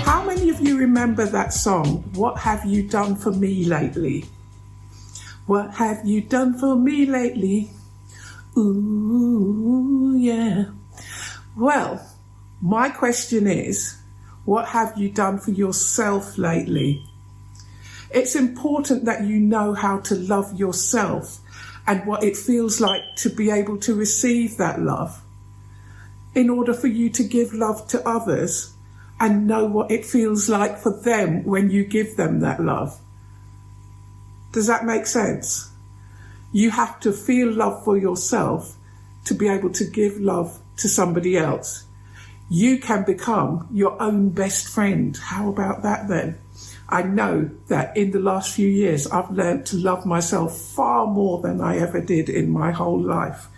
How many of you remember that song, What Have You Done For Me Lately? What have you done for me lately? Ooh, yeah. Well, my question is, what have you done for yourself lately? It's important that you know how to love yourself and what it feels like to be able to receive that love in order for you to give love to others and know what it feels like for them when you give them that love. Does that make sense? You have to feel love for yourself to be able to give love to somebody else. You can become your own best friend. How about that then? I know that in the last few years, I've learned to love myself far more than I ever did in my whole life.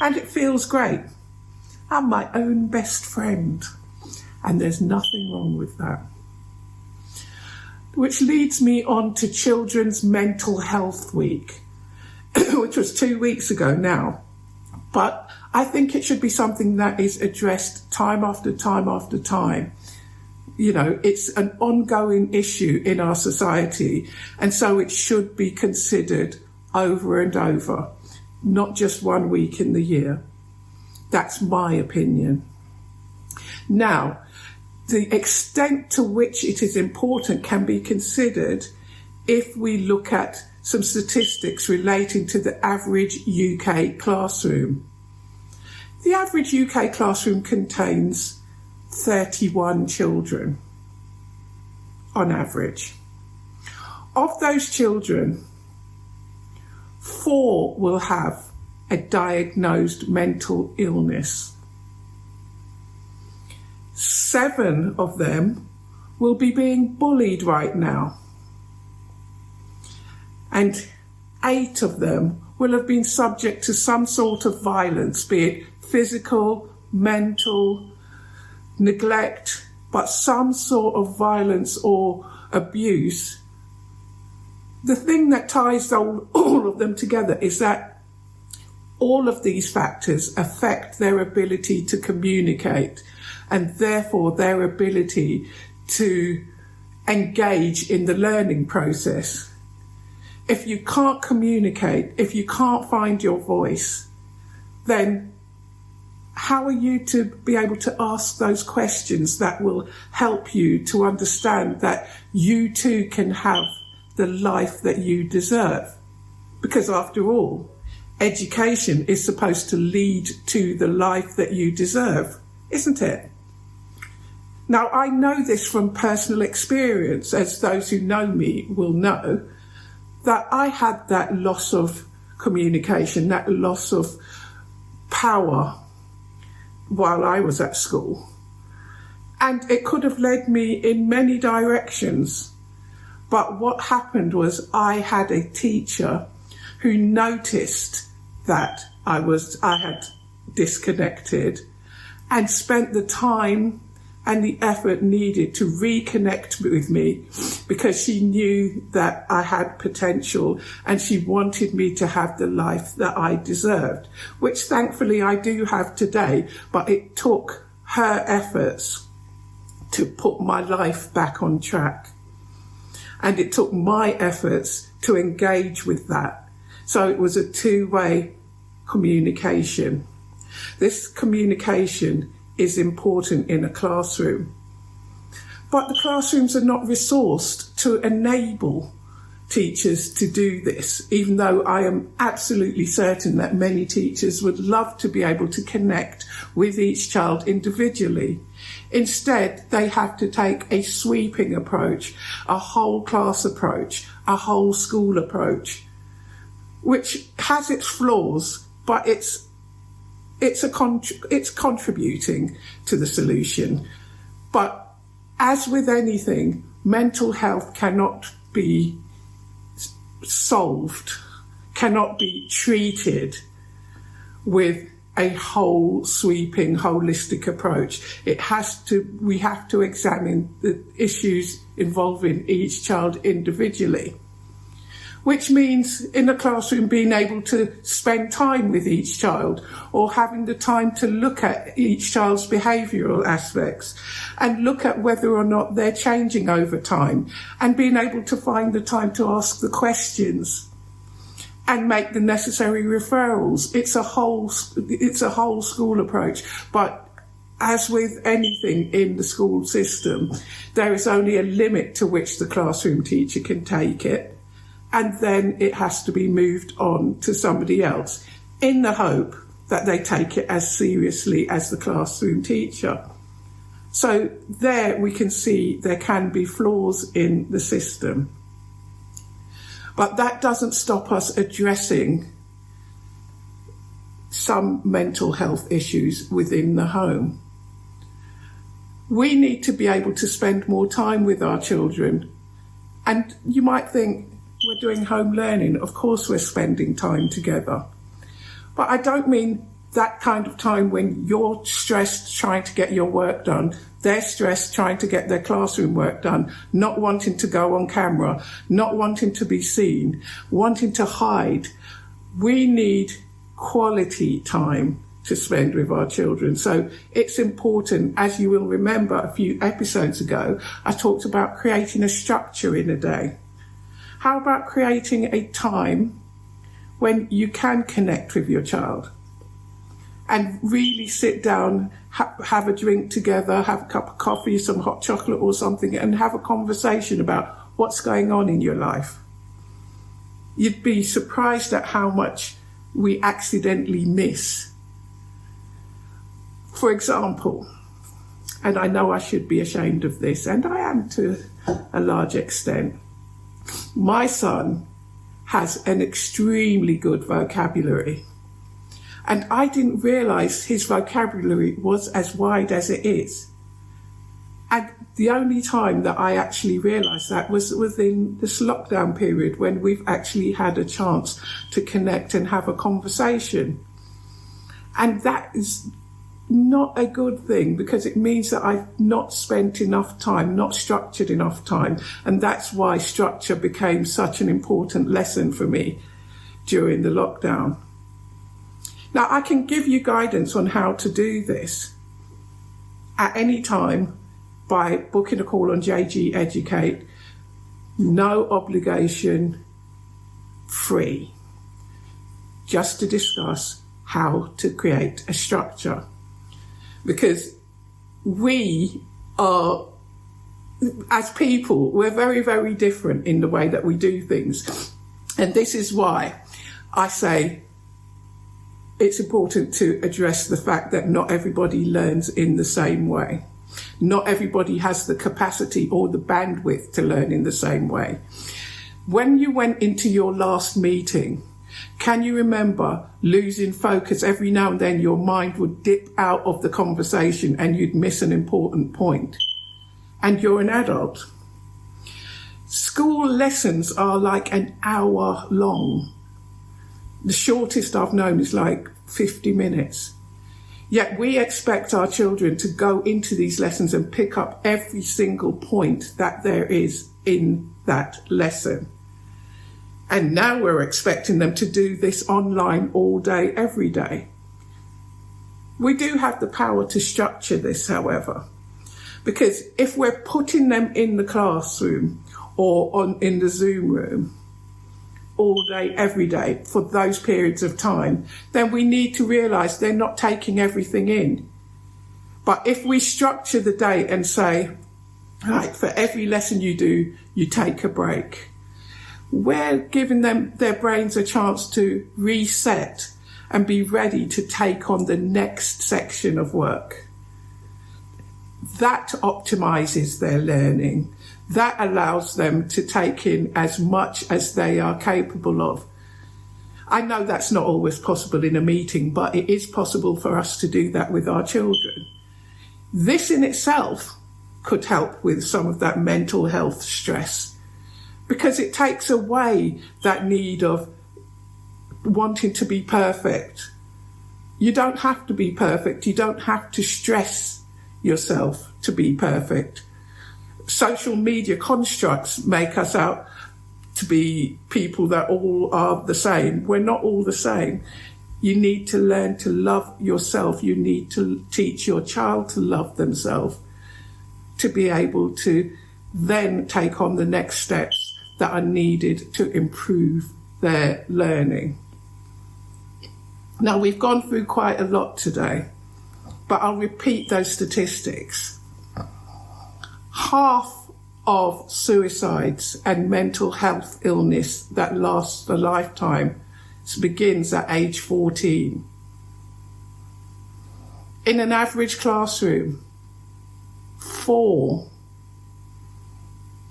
And it feels great. I'm my own best friend. And there's nothing wrong with that. Which leads me on to Children's Mental Health Week, which was 2 weeks ago now. But I think it should be something that is addressed time after time after time. You know, it's an ongoing issue in our society, and so it should be considered over and over, not just 1 week in the year. That's my opinion. Now, the extent to which it is important can be considered if we look at some statistics relating to the average UK classroom. The average UK classroom contains 31 children on average. Of those children, 4 will have a diagnosed mental illness. 7 of them will be being bullied right now. And 8 of them will have been subject to some sort of violence, be it physical, mental, neglect, but some sort of violence or abuse. The thing that ties all of them together is that all of these factors affect their ability to communicate and therefore their ability to engage in the learning process. If you can't communicate, if you can't find your voice, then how are you to be able to ask those questions that will help you to understand that you too can have the life that you deserve? Because after all, education is supposed to lead to the life that you deserve, isn't it? Now, I know this from personal experience, as those who know me will know, that I had that loss of communication, that loss of power while I was at school. And it could have led me in many directions. But what happened was I had a teacher who noticed that I had disconnected and spent the time and the effort needed to reconnect with me, because she knew that I had potential and she wanted me to have the life that I deserved, which thankfully I do have today, but it took her efforts to put my life back on track. And it took my efforts to engage with that. So it was a two-way communication. This communication is important in a classroom. But the classrooms are not resourced to enable teachers to do this, even though I am absolutely certain that many teachers would love to be able to connect with each child individually. Instead, they have to take a sweeping approach, a whole class approach, a whole school approach, which has its flaws, but it's contributing to the solution. But as with anything, mental health cannot be solved, cannot be treated with a whole sweeping, holistic approach. We have to examine the issues involving each child individually. which means in the classroom being able to spend time with each child, or having the time to look at each child's behavioural aspects and look at whether or not they're changing over time, and being able to find the time to ask the questions and make the necessary referrals. It's a whole school approach, but as with anything in the school system, there is only a limit to which the classroom teacher can take it, and then it has to be moved on to somebody else in the hope that they take it as seriously as the classroom teacher. So there we can see there can be flaws in the system. But that doesn't stop us addressing some mental health issues within the home. We need to be able to spend more time with our children. And you might think, we're doing home learning, of course we're spending time together. But I don't mean that kind of time when you're stressed trying to get your work done, they're stressed trying to get their classroom work done, not wanting to go on camera, not wanting to be seen, wanting to hide. We need quality time to spend with our children. So it's important, as you will remember a few episodes ago, I talked about creating a structure in a day. How about creating a time when you can connect with your child and really sit down, have a drink together, have a cup of coffee, some hot chocolate or something, and have a conversation about what's going on in your life? You'd be surprised at how much we accidentally miss. For example, and I know I should be ashamed of this, and I am to a large extent, my son has an extremely good vocabulary. And I didn't realise his vocabulary was as wide as it is. And the only time that I actually realised that was within this lockdown period, when we've actually had a chance to connect and have a conversation. And that is not a good thing, because it means that I've not spent enough time, not structured enough time. And that's why structure became such an important lesson for me during the lockdown. Now, I can give you guidance on how to do this at any time by booking a call on JG Educate. No obligation, free, just to discuss how to create a structure. Because we are, as people, we're very, very different in the way that we do things. And this is why I say it's important to address the fact that not everybody learns in the same way. Not everybody has the capacity or the bandwidth to learn in the same way. When you went into your last meeting, can you remember losing focus? Every now and then your mind would dip out of the conversation and you'd miss an important point. And you're an adult. School lessons are like an hour long. The shortest I've known is like 50 minutes. Yet we expect our children to go into these lessons and pick up every single point that there is in that lesson. And now we're expecting them to do this online all day, every day. We do have the power to structure this, however, because if we're putting them in the classroom or in the Zoom room all day, every day for those periods of time, then we need to realise they're not taking everything in. But if we structure the day and say, right, for every lesson you do, you take a break, we're giving them, their brains, a chance to reset and be ready to take on the next section of work. That optimises their learning. That allows them to take in as much as they are capable of. I know that's not always possible in a meeting, but it is possible for us to do that with our children. This in itself could help with some of that mental health stress, because it takes away that need of wanting to be perfect. You don't have to be perfect. You don't have to stress yourself to be perfect. Social media constructs make us out to be people that all are the same. We're not all the same. You need to learn to love yourself. You need to teach your child to love themselves, to be able to then take on the next steps that are needed to improve their learning. Now, we've gone through quite a lot today, but I'll repeat those statistics. Half of suicides and mental health illness that lasts a lifetime begins at age 14. In an average classroom, 4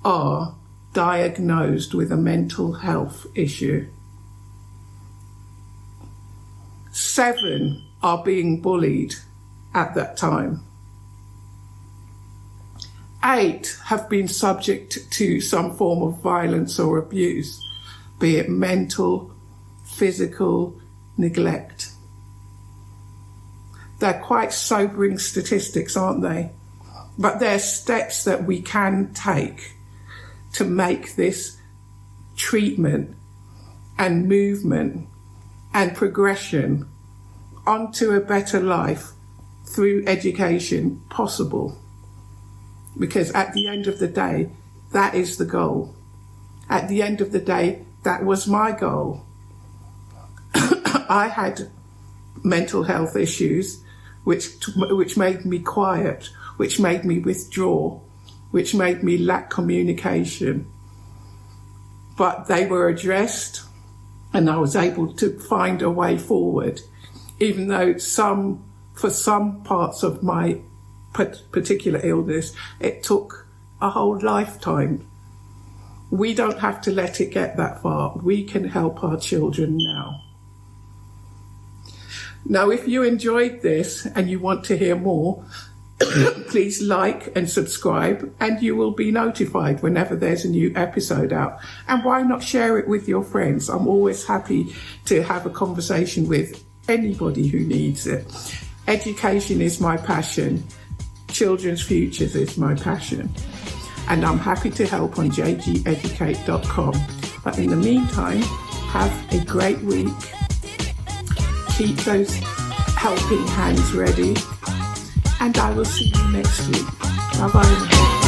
are diagnosed with a mental health issue. 7 are being bullied at that time. 8 have been subject to some form of violence or abuse, be it mental, physical, neglect. They're quite sobering statistics, aren't they? But they're steps that we can take to make this treatment and movement and progression onto a better life through education possible. Because at the end of the day, that is the goal. At the end of the day, that was my goal. I had mental health issues which made me quiet, which made me withdraw, which made me lack communication. But they were addressed and I was able to find a way forward, even though for some parts of my particular illness, it took a whole lifetime. We don't have to let it get that far. We can help our children now. Now, if you enjoyed this and you want to hear more, please like and subscribe and you will be notified whenever there's a new episode out. And why not share it with your friends? I'm always happy to have a conversation with anybody who needs it. Education is my passion. Children's futures is my passion. And I'm happy to help on jgeducate.com. But in the meantime, have a great week. Keep those helping hands ready. And I will see you next week. Bye-bye.